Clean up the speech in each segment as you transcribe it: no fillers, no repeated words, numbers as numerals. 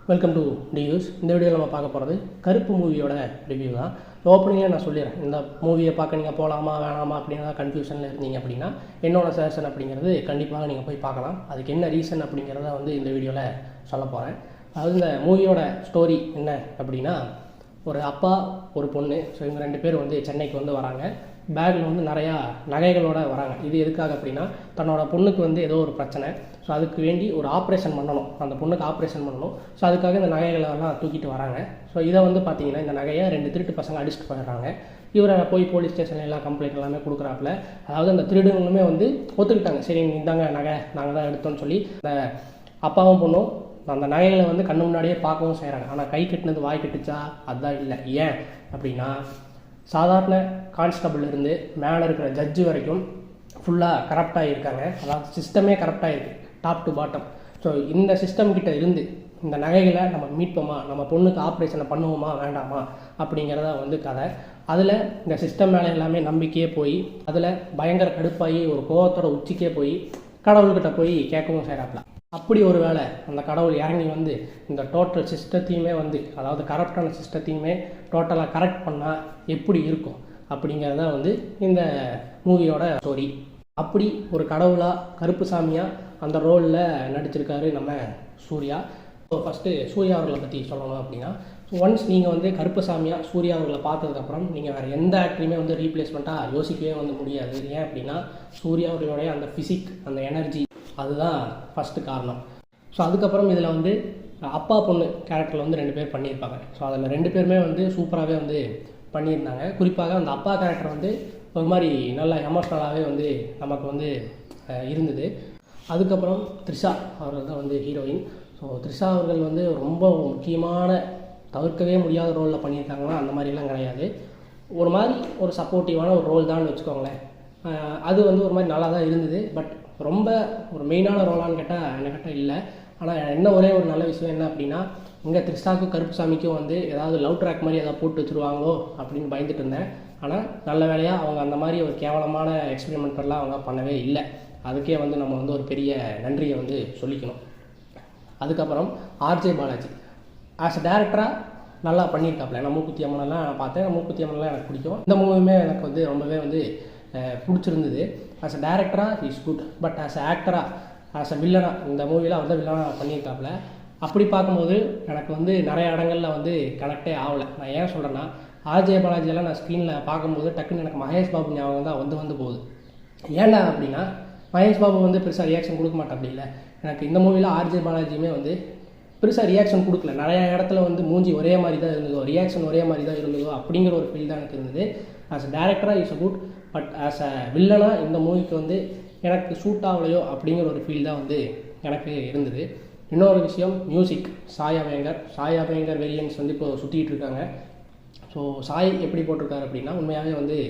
Welcome to டியூஸ். இந்த வீடியோவில் நம்ம பார்க்க போகிறது கருப்பு மூவியோட ரிவ்யூ தான். ஓப்பனிங்கே நான் சொல்லிடுறேன், இந்த மூவியை பார்க்க நீங்கள் போகலாமா வேணாமா அப்படின்னா கன்ஃபியூஷனில் இருந்தீங்க அப்படின்னா என்னோடய சஜஷன் அப்படிங்கிறது கண்டிப்பாக நீங்கள் போய் பார்க்கலாம். அதுக்கு என்ன ரீசன் அப்படிங்கிறத இந்த வீடியோவில் சொல்ல போகிறேன். அதாவது இந்த மூவியோட ஸ்டோரி என்ன அப்படின்னா, ஒரு அப்பா ஒரு பொண்ணு, ஸோ இவங்க 2 பேர் சென்னைக்கு வராங்க. பேக்கில் நிறையா நகைகளோடு வராங்க. இது எதுக்காக அப்படின்னா, தன்னோட பொண்ணுக்கு ஏதோ ஒரு பிரச்சனை, ஸோ அதுக்கு வேண்டி ஒரு ஆப்ரேஷன் பண்ணணும், அந்த பொண்ணுக்கு ஆப்ரேஷன் பண்ணணும். ஸோ அதுக்காக இந்த நகைகளெல்லாம் தூக்கிட்டு வராங்க. ஸோ இதை பார்த்தீங்கன்னா இந்த நகையை 2 திருட்டு பசங்க அடிச்சுட்டு போயிடுறாங்க. இவரை போய் போலீஸ் ஸ்டேஷனில் எல்லாம் கம்ப்ளைண்ட் எல்லாமே கொடுக்குறாப்புல. அதாவது அந்த திருடுங்களுமே ஒத்துக்கிட்டாங்க, சரி இந்தாங்க நகை நாங்கள் தான் எடுத்தோம்னு சொல்லி இந்த அப்பாவும் பொண்ணும் அந்த நகைகளை கண்ணு முன்னாடியே பார்க்கவும் செய்கிறாங்க. ஆனால் கை கட்டினது வாய் கட்டுச்சா? அதுதான் இல்லை. ஏன் அப்படின்னா, சாதாரண கான்ஸ்டபிள் இருந்து மேலே இருக்கிற ஜட்ஜு வரைக்கும் ஃபுல்லாக கரப்டாக இருக்காங்க. அதாவது சிஸ்டமே கரப்டாக இருக்குது, டாப் டு பாட்டம். ஸோ இந்த சிஸ்டம் கிட்ட இருந்து இந்த நகைகளை நம்ம மீட்போமா, நம்ம பொண்ணுக்கு ஆப்ரேஷனை பண்ணுவோமா வேண்டாமா அப்படிங்கிறத கதை. அதில் இந்த சிஸ்டம் மேலே எல்லாமே நம்பிக்கையே போய் அதில் பயங்கர கடுப்பாகி ஒரு கோவத்தோட உச்சிக்கே போய் கடவுள்கிட்ட போய் கேட்கவும் செய்கிறாப்புல. அப்படி ஒரு வேளை அந்த கடவுள் இறங்கி இந்த டோட்டல் சிஸ்டத்தையுமே அதாவது கரப்டான சிஸ்டத்தையுமே டோட்டலாக கரெக்ட் பண்ணால் எப்படி இருக்கும் அப்படிங்கிறத இந்த மூவியோட ஸ்டோரி. அப்படி ஒரு கடவுளாக கருப்புசாமியாக அந்த ரோலில் நடிச்சிருக்காரு நம்ம சூர்யா. ஸோ ஃபஸ்ட்டு சூர்யா அவர்களை பற்றி சொல்லணும் அப்படின்னா, ஒன்ஸ் நீங்கள் கருப்புசாமியாக சூர்யா அவர்களை பார்த்ததுக்கப்புறம் நீங்கள் வேறு எந்த ஆக்டரையுமே ரீப்ளேஸ்மெண்ட்டாக யோசிக்கவே முடியாது. ஏன் அப்படின்னா, சூர்யா அவர்களுடைய அந்த ஃபிசிக், அந்த எனர்ஜி, அதுதான் ஃபஸ்ட்டு காரணம். ஸோ அதுக்கப்புறம் இதில் அப்பா பொண்ணு கேரக்டரில் 2 பேர் பண்ணியிருப்பாங்க. ஸோ அதில் 2 பேருமே சூப்பராகவே பண்ணியிருந்தாங்க. குறிப்பாக அந்த அப்பா கேரக்டர் ஒரு மாதிரி நல்லா எமோஷ்னலாகவே நமக்கு இருந்தது. அதுக்கப்புறம் த்ரிஷா அவர்கள் தான் ஹீரோயின். ஸோ த்ரிஷா அவர்கள் ரொம்ப முக்கியமான தவிர்க்கவே முடியாத ரோலில் பண்ணியிருக்காங்கன்னா அந்த மாதிரிலாம் கிடையாது. ஒரு மாதிரி ஒரு சப்போர்ட்டிவான ஒரு ரோல் தான் வச்சுக்கோங்களேன். அது ஒரு மாதிரி நல்லா தான் இருந்தது. பட் ரொம்ப ஒரு மெயினான ரோலான்னு கேட்டால் என்கிட்ட இல்லை. ஆனால் என்ன ஒரே ஒரு நல்ல விஷயம் என்ன அப்படின்னா, இங்கே த்ரிஷாவுக்கும் கருப்புசாமிக்கும் ஏதாவது லவ் ட்ராக் மாதிரி ஏதாவது போட்டு வச்சுருவாங்களோ அப்படின்னு பயந்துட்டு இருந்தேன். ஆனால் நல்ல வேலையாக அவங்க அந்த மாதிரி ஒரு கேவலமான எக்ஸ்பெரிமெண்ட்லாம் அவங்க பண்ணவே இல்லை. அதுக்கே நம்ம ஒரு பெரிய நன்றியை சொல்லிக்கணும். அதுக்கப்புறம் ஆர்ஜே பாலாஜி ஆஸ் அ டேரக்டராக நல்லா பண்ணியிருக்காப்புல. நான் மூக்குத்தி அம்மனெல்லாம் நான் பார்த்தேன். மூக்குத்தி அம்மன்லாம் எனக்கு பிடிக்கும். இந்த மூவியுமே எனக்கு ரொம்பவே பிடிச்சிருந்தது. ஆஸ் அ டேரக்டராக is good. But as a ஆக்டராக, ஆஸ் அ வில்லனாக, இந்த மூவியில் அவர் தான் வில்லனாக பண்ணியிருக்காப்புல. அப்படி பார்க்கும்போது எனக்கு நிறைய இடங்களில் கனெக்டே ஆகலை. நான் ஏன் சொல்கிறேன்னா, ஆர்ஜே பாலாஜியெல்லாம் நான் ஸ்க்ரீனில் பார்க்கும்போது டக்குன்னு எனக்கு மகேஷ் பாபு ஞாபகம் தான் வந்து போகுது. ஏன்டா அப்படின்னா, மகேஷ் பாபு பெருசாக ரியாக்ஷன் கொடுக்க மாட்டேன். அப்படி இல்லை, எனக்கு இந்த மூவியில் ஆர்ஜே பாலாஜியுமே பெருசாக ரியாக்ஷன் கொடுக்கல. நிறையா இடத்துல மூஞ்சி ஒரே மாதிரி தான் இருந்ததோ, ரியாக்ஷன் ஒரே மாதிரி தான் இருந்ததோ அப்படிங்கிற ஒரு ஃபீல் தான் எனக்கு இருந்தது. ஆஸ் அ டேரக்டராக is a good. But as a வில்லனாக இந்த மூவிக்கு எனக்கு சூட் ஆகலையோ அப்படிங்கிற ஒரு ஃபீல் தான் எனக்கு இருந்தது. இன்னொரு விஷயம், மியூசிக். சாய் அபயங்கர் வேரியன்ஸ் இப்போ சுற்றிட்டு இருக்காங்க. ஸோ சாய் எப்படி போட்டிருக்காரு அப்படின்னா, உண்மையாகவே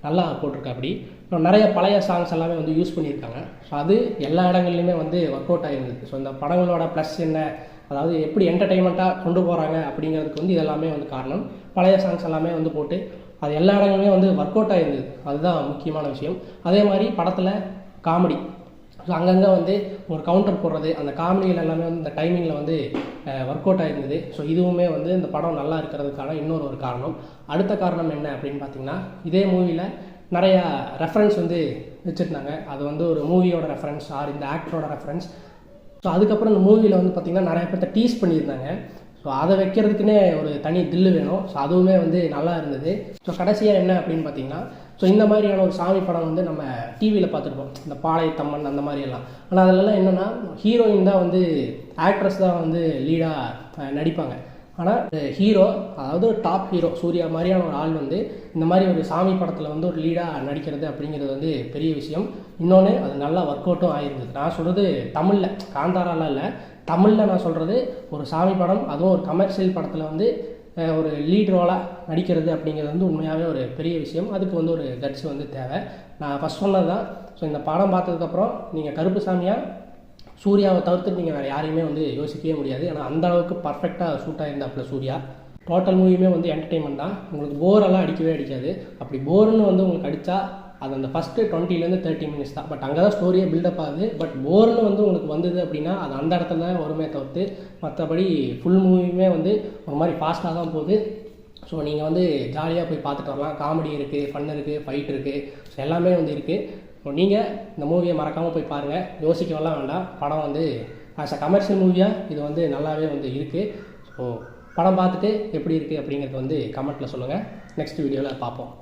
நல்லா போட்டிருக்கா. அப்படி நிறைய பழைய சாங்ஸ் எல்லாமே யூஸ் பண்ணியிருக்காங்க. ஸோ அது எல்லா இடங்கள்லையுமே ஒர்க் அவுட் ஆகிருந்தது. ஸோ இந்த படங்களோட ப்ளஸ் என்ன, அதாவது எப்படி என்டர்டெயின்மெண்ட்டாக கொண்டு போகிறாங்க அப்படிங்கிறதுக்கு இதெல்லாமே காரணம். பழைய சாங்ஸ் எல்லாமே போட்டு அது எல்லா இடங்களுமே ஒர்க் அவுட் ஆகிருந்தது. அதுதான் முக்கியமான விஷயம். அதே மாதிரி படத்தில் காமெடி. ஸோ அங்கங்கே ஒரு கவுண்டர் போடுறது, அந்த காமெடிகள் எல்லாமே இந்த டைமிங்கில் ஒர்க் அவுட் ஆகிருந்தது. ஸோ இதுவுமே இந்த படம் நல்லா இருக்கிறதுக்கான இன்னொரு காரணம். அடுத்த காரணம் என்ன அப்படின்னு பார்த்தீங்கன்னா, இதே மூவியில் நிறையா ரெஃபரன்ஸ் வச்சுருந்தாங்க. அது ஒரு மூவியோட ரெஃபரன்ஸ் ஆர் இந்த ஆக்டரோட ரெஃபரன்ஸ். ஸோ அதுக்கப்புறம் இந்த மூவியில் பார்த்திங்கன்னா நிறைய பேர்த்த டீஸ் பண்ணியிருந்தாங்க. ஸோ அதை வைக்கிறதுக்குன்னே ஒரு தனி தில்லு வேணும். ஸோ அதுவுமே நல்லா இருந்தது. ஸோ கடைசியாக என்ன அப்படின்னு பார்த்தீங்கன்னா, ஸோ இந்த மாதிரியான ஒரு சாமி படம் நம்ம டிவியில் பார்த்துருப்போம், இந்த பாளையத்தம்மன் அந்த மாதிரியெல்லாம். ஆனால் அதிலெல்லாம் என்னென்னா, ஹீரோயின் தான் ஆக்ட்ரஸ் தான் லீடாக நடிப்பாங்க. ஆனால் ஹீரோ, அதாவது டாப் ஹீரோ சூர்யா மாதிரியான ஒரு ஆள் இந்த மாதிரி ஒரு சாமி படத்தில் ஒரு லீடாக நடிக்கிறது அப்படிங்கிறது பெரிய விஷயம். இன்னொன்று, அது நல்லா ஒர்க் அவுட்டும் ஆகிருந்தது. நான் சொல்கிறது தமிழில், காந்தாராலாம் இல்லை, தமிழில் நான் சொல்கிறது ஒரு சாமி படம், அதுவும் ஒரு கமர்ஷியல் படத்தில் ஒரு லீட் ரோலாக நடிக்கிறது அப்படிங்கிறது உண்மையாகவே ஒரு பெரிய விஷயம். அதுக்கு ஒரு கட்ஸ் தேவை. நான் ஃபஸ்ட் சொன்னது தான். ஸோ இந்த படம் பார்த்ததுக்கப்புறம் நீங்கள் கருப்புசாமியாக சூர்யாவை தவிர்த்துட்டு நீங்கள் வேறு யாரையுமே யோசிக்கவே முடியாது. ஏன்னா அந்தளவுக்கு பர்ஃபெக்டாக சூட் ஆகிருந்தாப்புல சூர்யா. டோட்டல் மூவியுமே என்டர்டெயின்மெண்ட் தான். உங்களுக்கு போரெல்லாம் அடிக்கவே அடிக்காது. அப்படி போர்னு உங்களுக்கு அடித்தா அது அந்த ஃபஸ்ட்டு 20 to 30 minutes தான். பட் அங்கே தான் ஸ்டோரியே பில்டப் ஆகுது. பட் போர்னு வந்து உங்களுக்கு வந்தது அப்படின்னா அது அந்த இடத்துல தான் வருமே தவிர்த்து மற்றபடி ஃபுல் மூவியுமே வந்து ஒரு மாதிரி ஃபாஸ்ட்டாக தான் போகுது. ஸோ நீங்கள் வந்து ஜாலியாக போய் பார்த்துட்டு வரலாம். காமெடி இருக்குது, ஃபன் இருக்குது, ஃபைட் இருக்குது, ஸோ எல்லாமே வந்து இருக்குது. ஸோ நீங்கள் இந்த மூவியை மறக்காமல் போய் பாருங்கள். யோசிக்கவெல்லாம் வேண்டாம். படம் வந்து ஆஸ் அ கமர்ஷியல் மூவியாக இது வந்து நல்லாவே வந்து இருக்குது. ஸோ படம் பார்த்துட்டு எப்படி இருக்குது அப்படிங்கிறது வந்து கமெண்ட்டில் சொல்லுங்கள். நெக்ஸ்ட் வீடியோவில் பார்ப்போம்.